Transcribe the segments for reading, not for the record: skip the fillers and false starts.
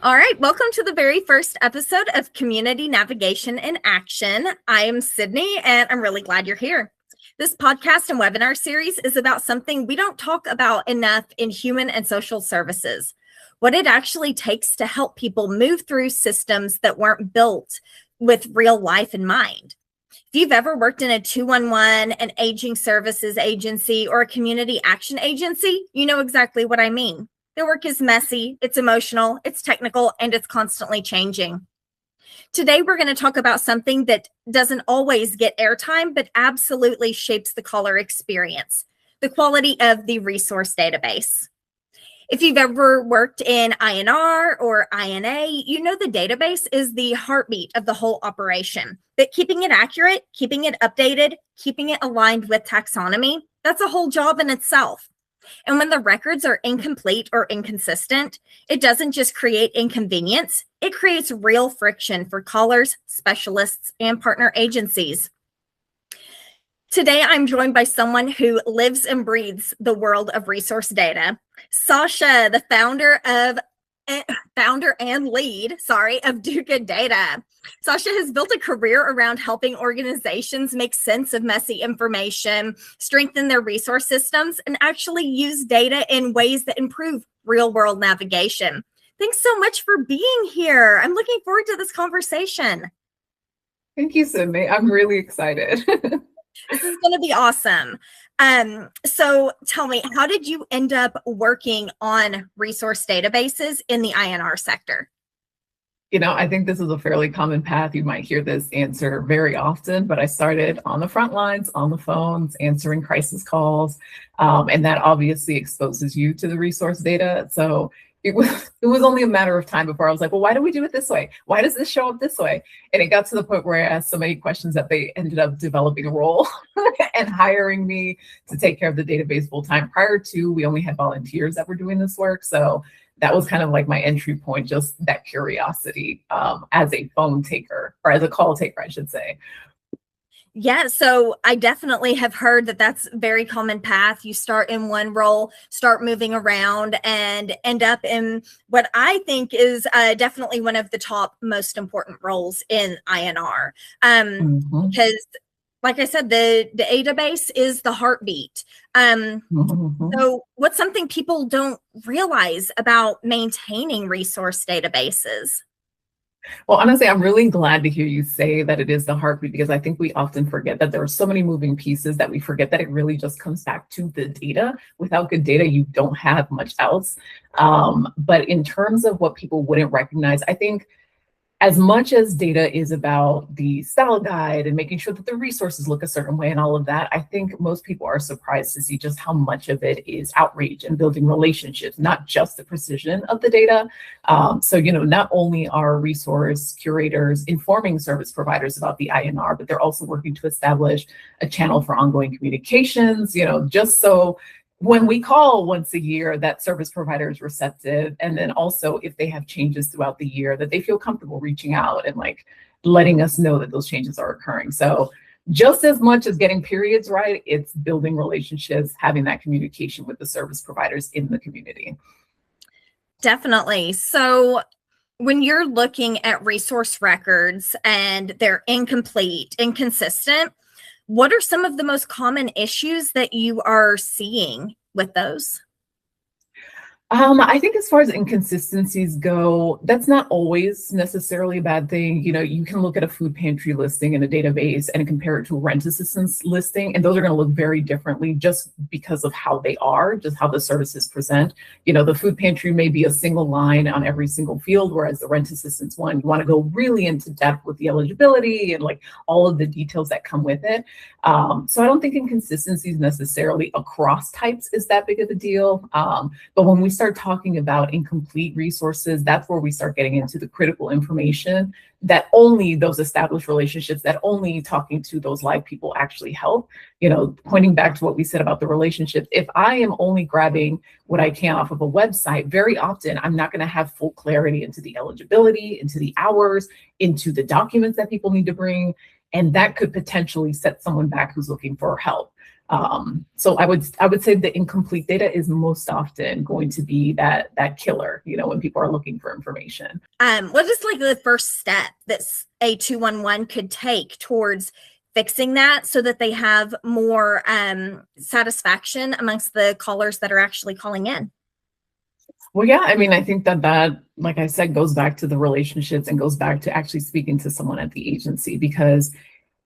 All right, welcome to the very first episode of Community Navigation in Action. I am Sydney, and I'm really glad you're here. This podcast and webinar series is about something we don't talk about enough in human and social services, what it actually takes to help people move through systems that weren't built with real life in mind. If you've ever worked in a 211, an aging services agency, or a community action agency, you know exactly what I mean. Their work is messy, it's emotional, it's technical, and it's constantly changing. Today, we're going to talk about something that doesn't always get airtime, but absolutely shapes the caller experience, the quality of the resource database. If you've ever worked in INR or INA, you know the database is the heartbeat of the whole operation. But keeping it accurate, keeping it updated, keeping it aligned with taxonomy, that's a whole job in itself. And when the records are incomplete or inconsistent, it doesn't just create inconvenience, it creates real friction for callers, specialists, and partner agencies. Today, I'm joined by someone who lives and breathes the world of resource data. Sasha, the founder and lead of Do Good Data. Sasha has built a career around helping organizations make sense of messy information, strengthen their resource systems, and actually use data in ways that improve real-world navigation. Thanks so much for being here. I'm looking forward to this conversation. Thank you, Sydney. I'm really excited. This is going to be awesome. So tell me, how did you end up working on resource databases in the INR sector? I think this is a fairly common path. You might hear this answer very often, but I started on the front lines, on the phones, answering crisis calls, and that obviously exposes you to the resource data. So it was only a matter of time before I was like, well, why do we do it this way? Why does this show up this way? And it got to the point where I asked so many questions that they ended up developing a role and hiring me to take care of the database full time. Prior to, we only had volunteers that were doing this work. So that was kind of like my entry point, just that curiosity as a phone taker, or as a call taker, I should say. Yeah, so I definitely have heard that that's a very common path. You start in one role, start moving around, and end up in what I think is definitely one of the top most important roles in INR. Because, like I said, the database is the heartbeat. So what's something people don't realize about maintaining resource databases? Well, honestly, I'm really glad to hear you say that it is the heartbeat, because I think we often forget that there are so many moving pieces that we forget that it really just comes back to the data. Without good data, you don't have much else. But in terms of what people wouldn't recognize, I think as much as data is about the style guide and making sure that the resources look a certain way and all of that, I think most people are surprised to see just how much of it is outreach and building relationships, not just the precision of the data. So, not only are resource curators informing service providers about the INR, but they're also working to establish a channel for ongoing communications, just so when we call once a year, that service provider is receptive. And then also if they have changes throughout the year, that they feel comfortable reaching out and letting us know that those changes are occurring. So just as much as getting periods right, it's building relationships, having that communication with the service providers in the community. Definitely. So when you're looking at resource records and they're incomplete, inconsistent, what are some of the most common issues that you are seeing with those? I think as far as inconsistencies go, that's not always necessarily a bad thing. You can look at a food pantry listing in a database and compare it to a rent assistance listing, and those are going to look very differently just because of how they are, just how the services present. The food pantry may be a single line on every single field, whereas the rent assistance one, you want to go really into depth with the eligibility and all of the details that come with it. So I don't think inconsistencies necessarily across types is that big of a deal. But when we start talking about incomplete resources, that's where we start getting into the critical information that only those established relationships, that only talking to those live people actually help. Pointing back to what we said about the relationships, if I am only grabbing what I can off of a website, very often I'm not going to have full clarity into the eligibility, into the hours, into the documents that people need to bring. And that could potentially set someone back who's looking for help. So I would say the incomplete data is most often going to be that killer, when people are looking for information. What is like the first step that a 211 could take towards fixing that so that they have more satisfaction amongst the callers that are actually calling in? Well, yeah, I mean, I think that, like I said, goes back to the relationships and goes back to actually speaking to someone at the agency, because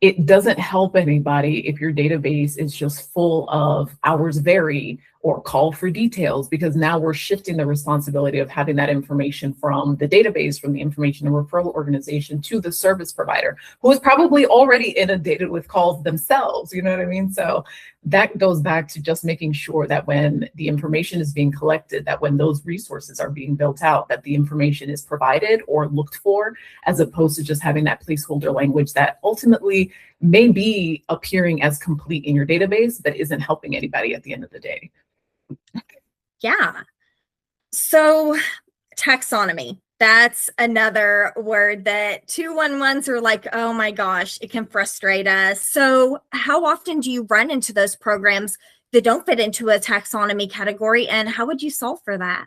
it doesn't help anybody if your database is just full of hours vary or call for details, because now we're shifting the responsibility of having that information from the database, from the information and referral organization, to the service provider, who is probably already inundated with calls themselves. You know what I mean? So that goes back to just making sure that when the information is being collected, that when those resources are being built out, that the information is provided or looked for, as opposed to just having that placeholder language that ultimately may be appearing as complete in your database, but isn't helping anybody at the end of the day. Yeah. So taxonomy, that's another word that 211s are like, oh my gosh, it can frustrate us. So how often do you run into those programs that don't fit into a taxonomy category, and how would you solve for that?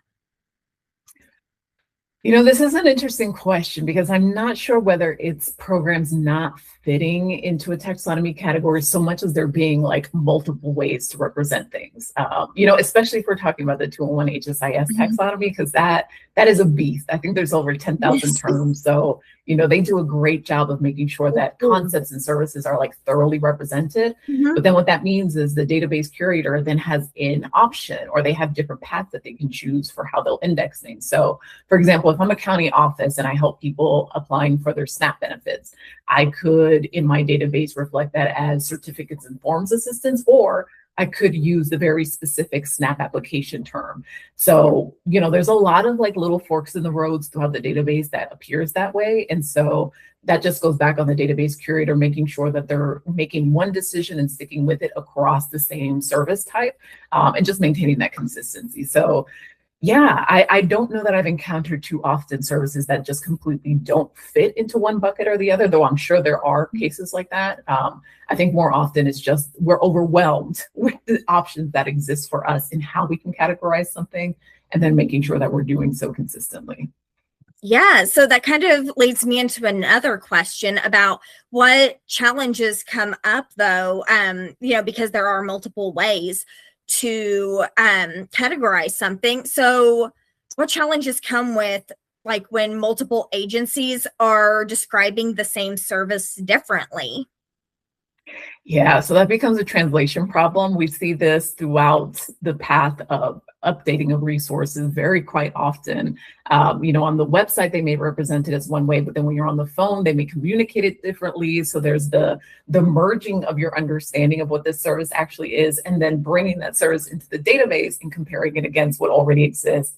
This is an interesting question, because I'm not sure whether it's programs not fitting into a taxonomy category so much as there being like multiple ways to represent things. Especially if we're talking about the 201 HSIS taxonomy, because that is a beast. I think there's over 10,000 terms. So, they do a great job of making sure that concepts and services are like thoroughly represented. But then what that means is the database curator then has an option, or they have different paths that they can choose for how they'll index things. So for example, if I'm a county office and I help people applying for their SNAP benefits, I could in my database reflect that as certificates and forms assistance, or I could use the very specific SNAP application term. So, there's a lot of like little forks in the roads throughout the database that appears that way. And so that just goes back on the database curator, making sure that they're making one decision and sticking with it across the same service type, and just maintaining that consistency. So yeah, I don't know that I've encountered too often services that just completely don't fit into one bucket or the other, though I'm sure there are cases like that. I think more often it's just we're overwhelmed with the options that exist for us in how we can categorize something, and then making sure that we're doing so consistently. Yeah, so that kind of leads me into another question about what challenges come up, though, because there are multiple ways to categorize something. So what challenges come with like when multiple agencies are describing the same service differently? Yeah, so that becomes a translation problem. We see this throughout the path of updating of resources very quite often. On the website, they may represent it as one way, but then when you're on the phone, they may communicate it differently. So there's the merging of your understanding of what this service actually is, and then bringing that service into the database and comparing it against what already exists.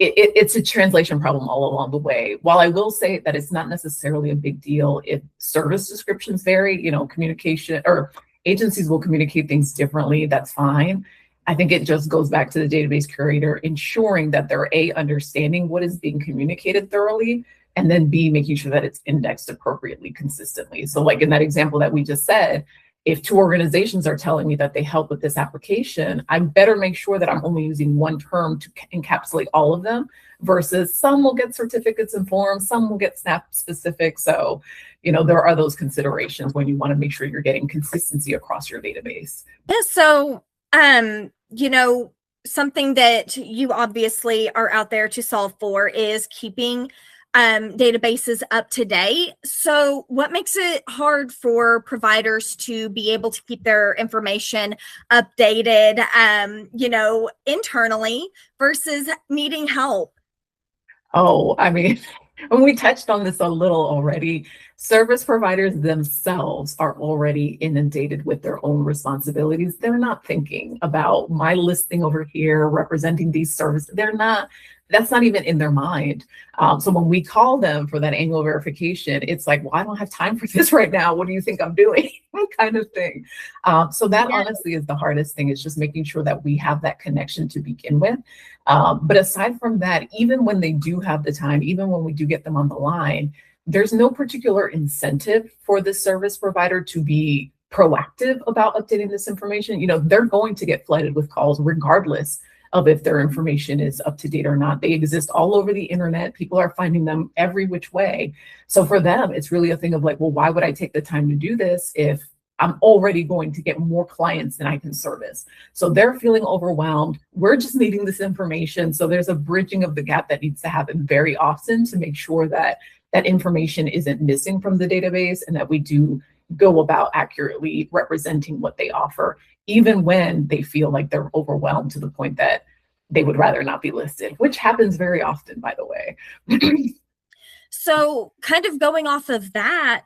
It's a translation problem all along the way. While I will say that it's not necessarily a big deal if service descriptions vary, communication or agencies will communicate things differently, that's fine. I think it just goes back to the database curator ensuring that they're A, understanding what is being communicated thoroughly, and then B, making sure that it's indexed appropriately consistently. So like in that example that we just said, if two organizations are telling me that they help with this application, I better make sure that I'm only using one term to encapsulate all of them, versus some will get certificates and forms, some will get SNAP specific. So, there are those considerations when you want to make sure you're getting consistency across your database. Yeah, so, something that you obviously are out there to solve for is keeping databases up to date. So what makes it hard for providers to be able to keep their information updated, internally versus needing help? Oh, I mean, and we touched on this a little already. Service providers themselves are already inundated with their own responsibilities. They're not thinking about my listing over here representing these services. That's not even in their mind. So when we call them for that annual verification, it's like, well, I don't have time for this right now. What do you think I'm doing? Kind of thing. So that honestly is the hardest thing, is just making sure that we have that connection to begin with. But aside from that, even when they do have the time, even when we do get them on the line, there's no particular incentive for the service provider to be proactive about updating this information, they're going to get flooded with calls regardless of if their information is up to date or not. They exist all over the internet. People are finding them every which way. So for them, it's really a thing of like, well, why would I take the time to do this if I'm already going to get more clients than I can service? So they're feeling overwhelmed. We're just needing this information. So there's a bridging of the gap that needs to happen very often to make sure that that information isn't missing from the database and that we do go about accurately representing what they offer, even when they feel like they're overwhelmed to the point that they would rather not be listed, which happens very often, by the way. So kind of going off of that,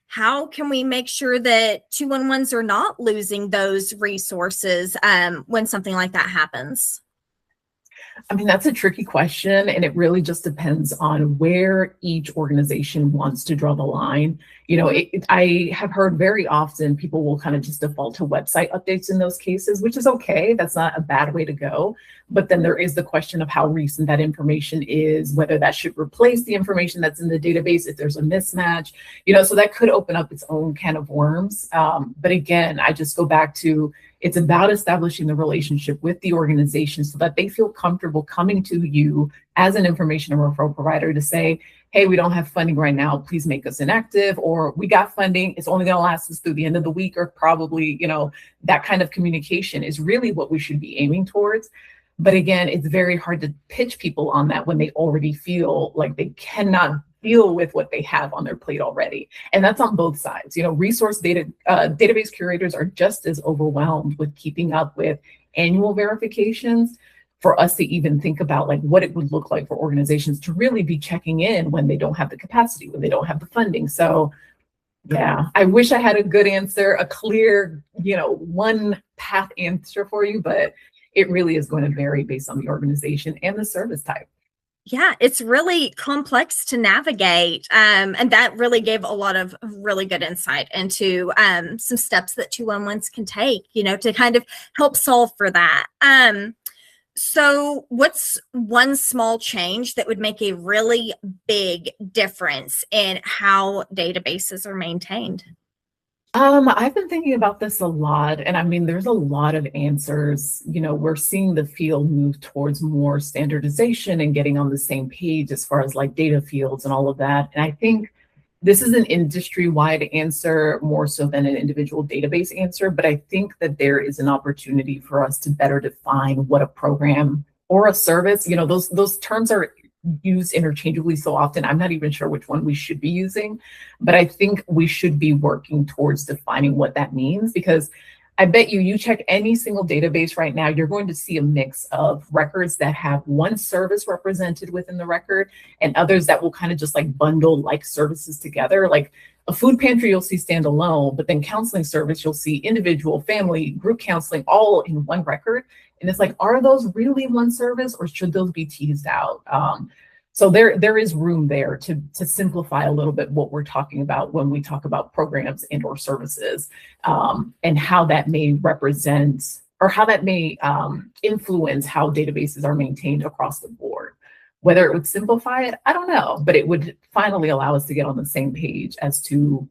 how can we make sure that 211s are not losing those resources when something like that happens? I mean, that's a tricky question, and it really just depends on where each organization wants to draw the line. I have heard very often people will kind of just default to website updates in those cases, which is okay. That's not a bad way to go. But then there is the question of how recent that information is, whether that should replace the information that's in the database, if there's a mismatch, so that could open up its own can of worms. But again, I just go back to, it's about establishing the relationship with the organization so that they feel comfortable coming to you as an information and referral provider to say, hey, we don't have funding right now, please make us inactive, or we got funding, it's only going to last us through the end of the week, or probably, that kind of communication is really what we should be aiming towards. But again, it's very hard to pitch people on that when they already feel like they cannot deal with what they have on their plate already. And that's on both sides. Database curators are just as overwhelmed with keeping up with annual verifications for us to even think about like what it would look like for organizations to really be checking in when they don't have the capacity, when they don't have the funding. So yeah, I wish I had a good answer, a clear, one path answer for you, but it really is going to vary based on the organization and the service type. Yeah, it's really complex to navigate. And that really gave a lot of really good insight into some steps that 211s can take, to kind of help solve for that. So what's one small change that would make a really big difference in how databases are maintained? I've been thinking about this a lot, and I mean, there's a lot of answers. We're seeing the field move towards more standardization and getting on the same page as far as like data fields and all of that. And I think this is an industry-wide answer more so than an individual database answer, but I think that there is an opportunity for us to better define what a program or a service, those terms are used interchangeably so often. I'm not even sure which one we should be using, but I think we should be working towards defining what that means, because I bet you check any single database right now, you're going to see a mix of records that have one service represented within the record and others that will kind of just like bundle like services together. Like a food pantry, you'll see standalone, but then counseling service, you'll see individual, family, group counseling, all in one record. And it's like, are those really one service or should those be teased out? So there is room there to simplify a little bit what we're talking about when we talk about programs and or services, and how that may represent or how that may influence how databases are maintained across the board. Whether it would simplify it, I don't know, but it would finally allow us to get on the same page as to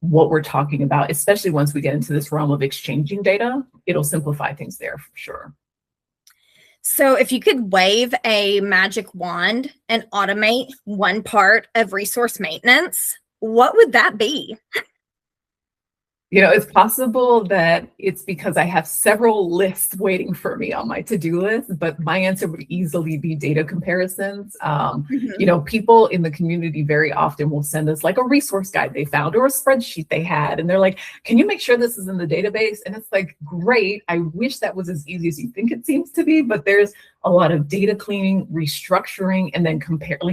what we're talking about, especially once we get into this realm of exchanging data. It'll simplify things there for sure. So if you could wave a magic wand and automate one part of resource maintenance, what would that be? It's possible that it's because I have several lists waiting for me on my to-do list, but my answer would easily be data comparisons. People in the community very often will send us like a resource guide they found or a spreadsheet they had, and they're like, can you make sure this is in the database? And it's like, great. I wish that was as easy as you think it seems to be, but there's a lot of data cleaning, restructuring, and then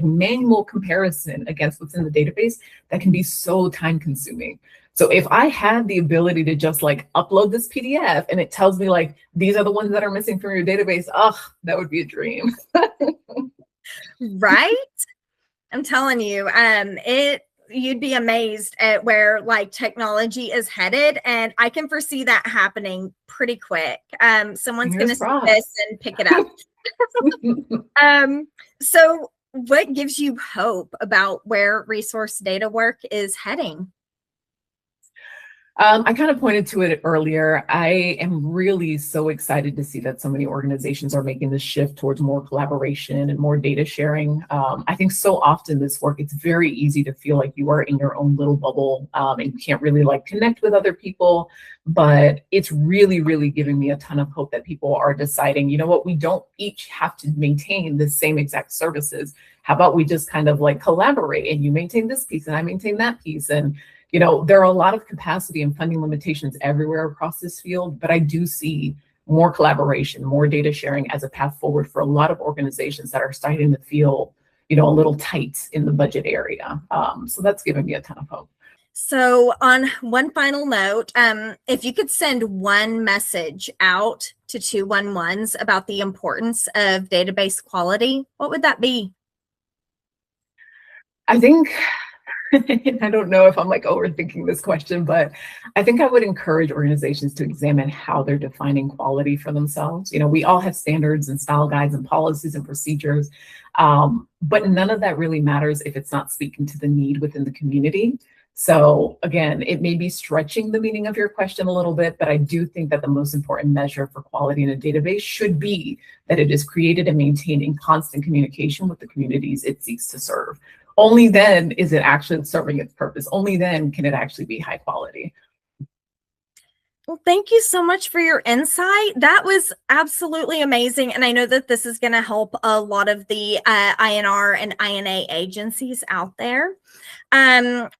manual comparison against what's in the database that can be so time consuming. So if I had the ability to just like upload this PDF and it tells me like, these are the ones that are missing from your database, that would be a dream. Right? I'm telling you, you'd be amazed at where like technology is headed. And I can foresee that happening pretty quick. Someone's going to see this and pick it up. So what gives you hope about where resource data work is heading? I kind of pointed to it earlier. I am really so excited to see that so many organizations are making this shift towards more collaboration and more data sharing. I think so often this work, it's very easy to feel like you are in your own little bubble, and you can't really like connect with other people. But it's really, really giving me a ton of hope that people are deciding, you know what, we don't each have to maintain the same exact services. How about we just kind of like collaborate, and you maintain this piece and I maintain that piece? And there are a lot of capacity and funding limitations everywhere across this field, but I do see more collaboration, more data sharing as a path forward for a lot of organizations that are starting to feel, a little tight in the budget area. So that's given me a ton of hope. So on one final note, if you could send one message out to 211s about the importance of database quality, what would that be? I think I don't know if I'm like overthinking this question, but I think I would encourage organizations to examine how they're defining quality for themselves. We all have standards and style guides and policies and procedures, but none of that really matters if it's not speaking to the need within the community. So again, it may be stretching the meaning of your question a little bit, but I do think that the most important measure for quality in a database should be that it is created and maintained in constant communication with the communities it seeks to serve. Only then is it actually serving its purpose. Only then can it actually be high quality. Well, thank you so much for your insight. That was absolutely amazing. And I know that this is going to help a lot of the INR and INA agencies out there.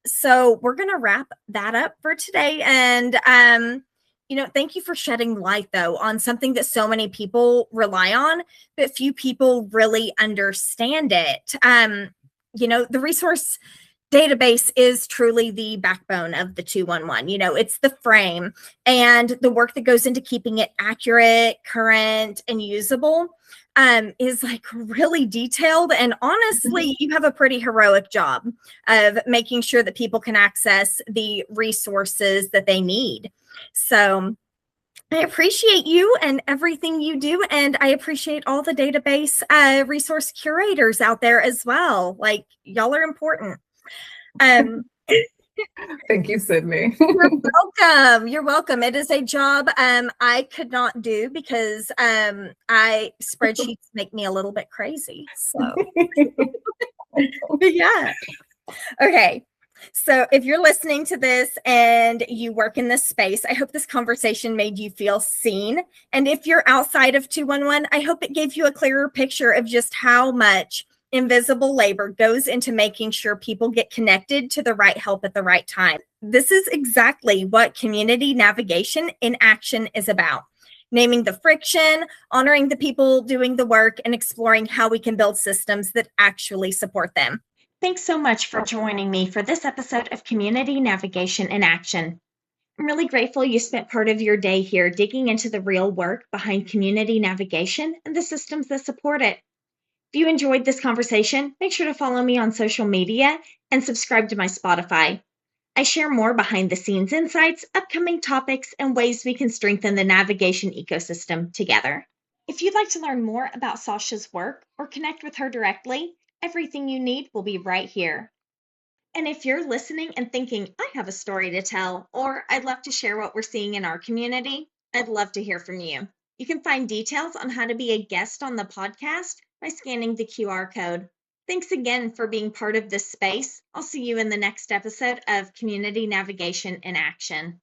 So we're going to wrap that up for today. And, thank you for shedding light, though, on something that so many people rely on, but few people really understand it. The resource database is truly the backbone of the 211. It's the frame and the work that goes into keeping it accurate, current, and usable is like really detailed. And honestly, you have a pretty heroic job of making sure that people can access the resources that they need. So I appreciate you and everything you do. And I appreciate all the database resource curators out there as well. Like, y'all are important. Thank you, Sydney. You're welcome. You're welcome. It is a job I could not do because spreadsheets make me a little bit crazy. So yeah. Okay. So if you're listening to this and you work in this space, I hope this conversation made you feel seen. And if you're outside of 211, I hope it gave you a clearer picture of just how much invisible labor goes into making sure people get connected to the right help at the right time. This is exactly what community navigation in action is about. Naming the friction, honoring the people doing the work, and exploring how we can build systems that actually support them. Thanks so much for joining me for this episode of Community Navigation in Action. I'm really grateful you spent part of your day here digging into the real work behind community navigation and the systems that support it. If you enjoyed this conversation, make sure to follow me on social media and subscribe to my Spotify. I share more behind the scenes insights, upcoming topics, and ways we can strengthen the navigation ecosystem together. If you'd like to learn more about Sasha's work or connect with her directly, everything you need will be right here. And if you're listening and thinking, I have a story to tell, or I'd love to share what we're seeing in our community, I'd love to hear from you. You can find details on how to be a guest on the podcast by scanning the QR code. Thanks again for being part of this space. I'll see you in the next episode of Community Navigation in Action.